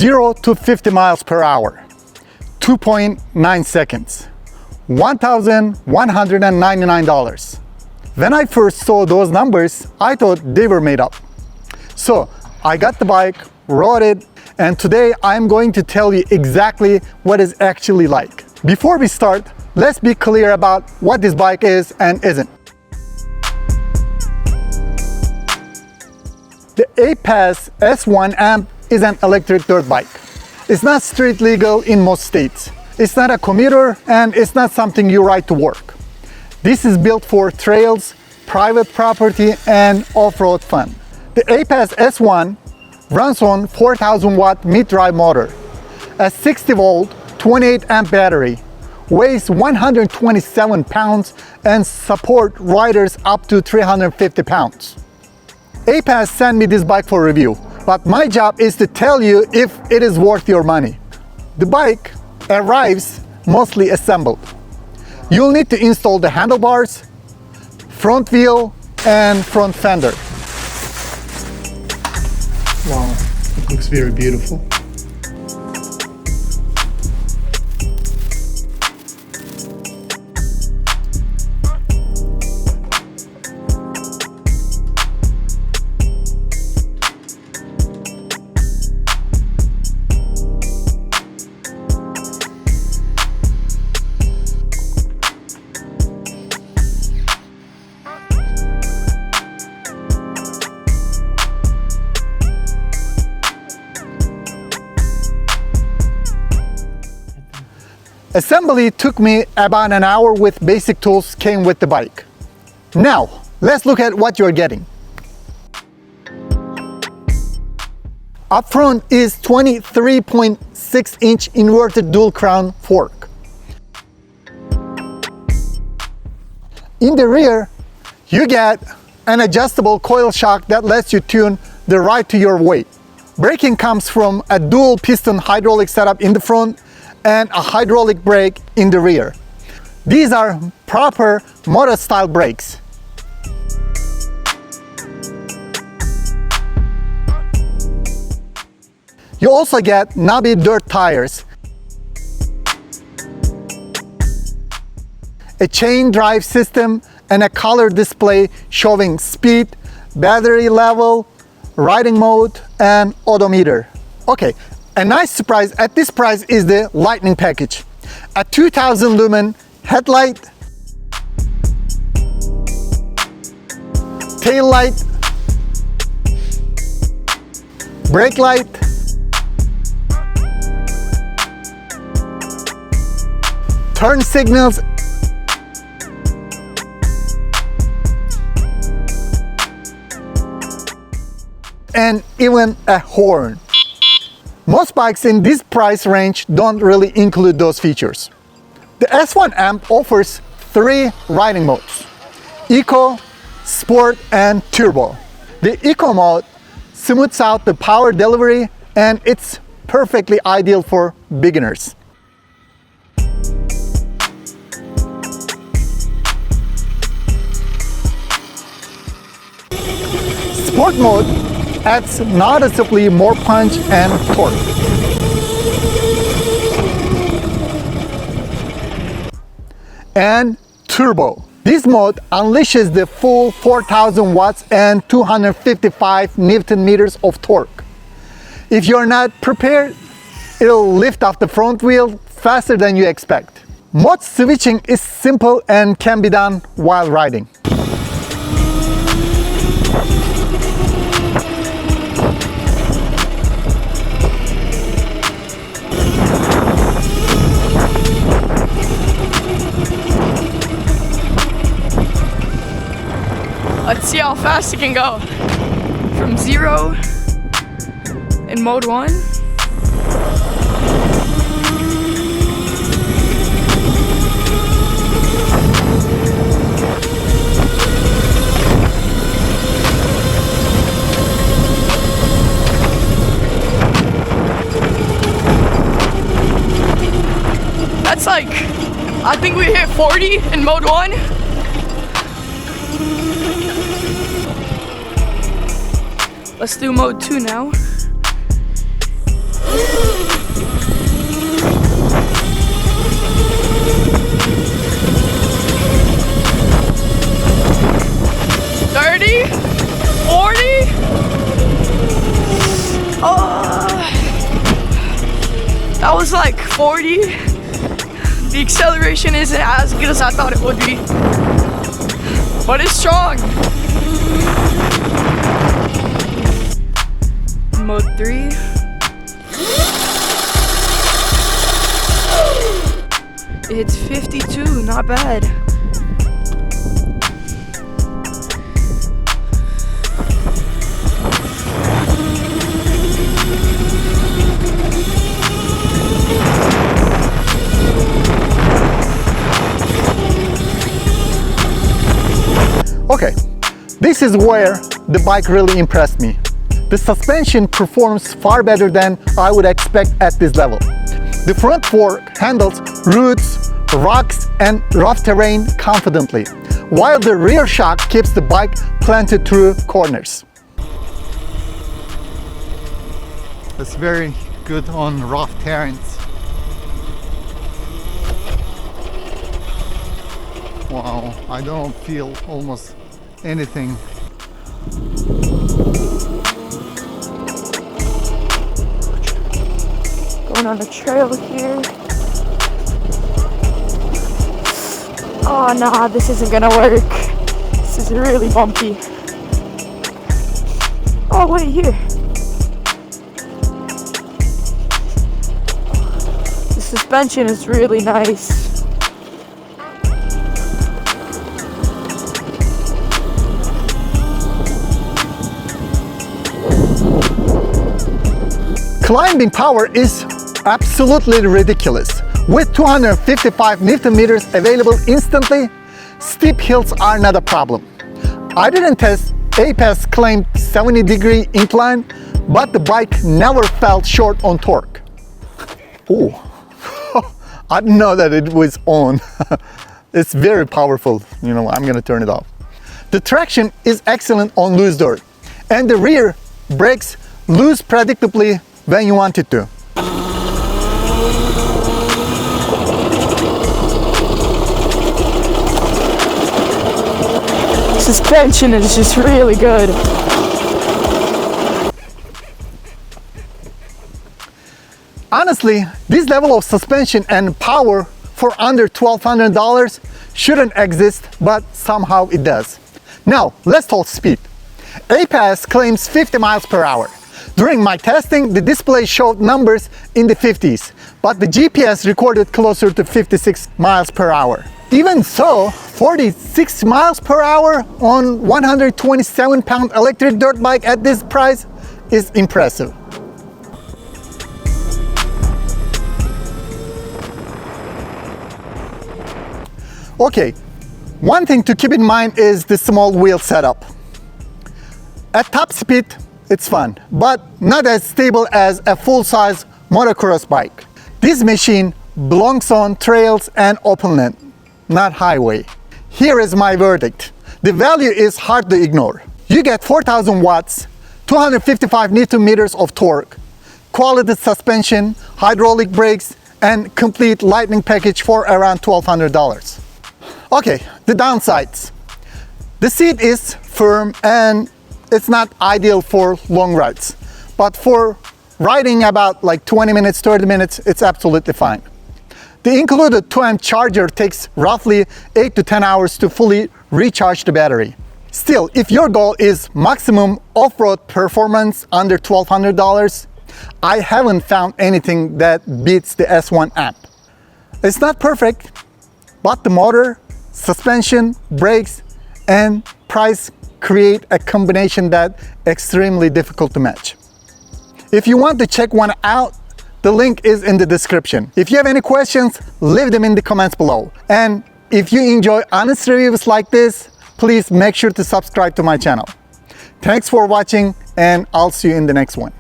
0 to 50 miles per hour, 2.9 seconds, $1,199. When I first saw those numbers, I thought they were made up. So I got the bike, rode it, and today I'm going to tell you exactly what it's actually like. Before we start, let's be clear about what this bike is and isn't. The AIPAS S1 AMP is an electric dirt bike. It's not street legal in most states. It's not a commuter, and it's not something you ride to work. This is built for trails, private property, and off-road fun. The AIPAS S1 runs on 4,000 watt mid-drive motor, a 60 volt, 28 amp battery, weighs 127 pounds, and support riders up to 350 pounds. AIPAS sent me this bike for review, but my job is to tell you if it is worth your money. The bike arrives mostly assembled. You'll need to install the handlebars, front wheel, and front fender. Wow, it looks very beautiful. Assembly took me about an hour with basic tools came with the bike. Now, let's look at what you're getting. Up front is 23.6-inch inverted dual crown fork. In the rear, you get an adjustable coil shock that lets you tune the ride to your weight. Braking comes from a dual piston hydraulic setup in the front and a hydraulic brake in the rear. These are proper moto style brakes. You also get knobby dirt tires, a chain drive system, and a color display showing speed, battery level, riding mode, and odometer. Okay. A nice surprise at this price is the Lightning package. A 2000 lumen headlight, tail light, brake light, turn signals, and even a horn. Most bikes in this price range don't really include those features. The S1 AMP offers 3 riding modes: Eco, Sport, and Turbo. The Eco mode smooths out the power delivery, and it's perfectly ideal for beginners. Sport mode adds noticeably more punch and torque. And Turbo. This mode unleashes the full 4,000 watts and 255 Newton meters of torque. If you're not prepared, it'll lift off the front wheel faster than you expect. Mode switching is simple and can be done while riding. Let's see how fast it can go. From 0 in mode 1. That's like, I think we hit 40 in mode 1. Let's do mode 2 now. That was like 40. The acceleration isn't as good as I thought it would be, but it's strong. Mode 3. It's 52, not bad. Okay, this is where the bike really impressed me. The suspension performs far better than I would expect at this level. The front fork handles roots, rocks, and rough terrain confidently, while the rear shock keeps the bike planted through corners. It's very good on rough terrains. Wow, I don't feel almost anything. Going on a trail here. Oh nah, this isn't gonna work. This is really bumpy. Oh wait, here. The suspension is really nice. Climbing power is absolutely ridiculous. With 255 Newton meters available instantly, steep hills are not a problem. I didn't test AIPAS claimed 70-degree incline, but the bike never fell short on torque. Oh, I didn't know that it was on. It's very powerful. You know, I'm gonna turn it off. The traction is excellent on loose dirt, and the rear brakes loose predictably when you want it to. Suspension is just really good. Honestly, this level of suspension and power for under $1,200 shouldn't exist, but somehow it does. Now, let's talk speed. AIPAS claims 50 miles per hour. During my testing, the display showed numbers in the 50s, but the GPS recorded closer to 56 miles per hour. Even so, 46 miles per hour on 127-pound electric dirt bike at this price is impressive. Okay, one thing to keep in mind is the small wheel setup. At top speed, it's fun, but not as stable as a full-size motocross bike. This machine belongs on trails and open land, not highway. Here is my verdict. The value is hard to ignore. You get 4,000 watts, 255 Newton meters of torque, quality suspension, hydraulic brakes, and complete lightning package for around $1,200. Okay, the downsides. The seat is firm and it's not ideal for long rides, but for riding about like 20 minutes, 30 minutes, it's absolutely fine. The included 2 amp charger takes roughly 8 to 10 hours to fully recharge the battery. Still, if your goal is maximum off-road performance under $1,200, I haven't found anything that beats the S1 AMP. It's not perfect, but the motor, suspension, brakes, and price create a combination that's extremely difficult to match. If you want to check one out, the link is in the description. If you have any questions, leave them in the comments below. And if you enjoy honest reviews like this, please make sure to subscribe to my channel. Thanks for watching, and I'll see you in the next one.